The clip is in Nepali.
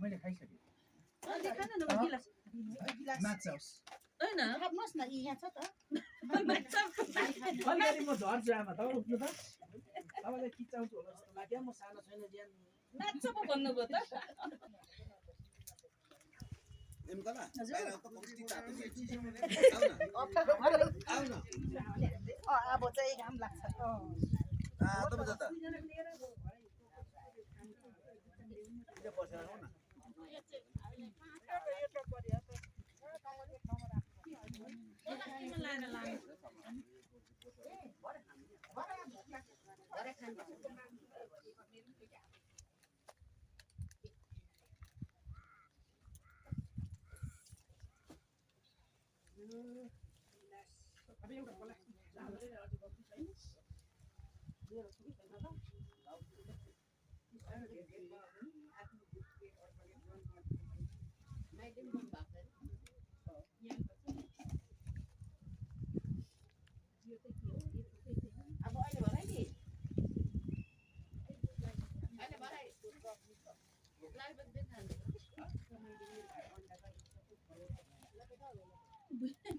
मैले खाइसकेँ देखान न गिलास माछाओस् हैन खानुहोस् न यहाँ छ त अलिकति म झर्छु आमा तपाईँ उठ्नु त तपाईँलाई किचाउँछु होला जस्तो लाग्यो म सानो छैन ज्यान नाच्छ पो भन्नुभयो त एमकला बाहिर आउ त कम्ती तातो छ आउ न अब चाहिँ घाम लाग्छ तातो पो छ त किन बसेर आउनु न अब एउटा खोला अब अहिले भरै नि बुझ्नु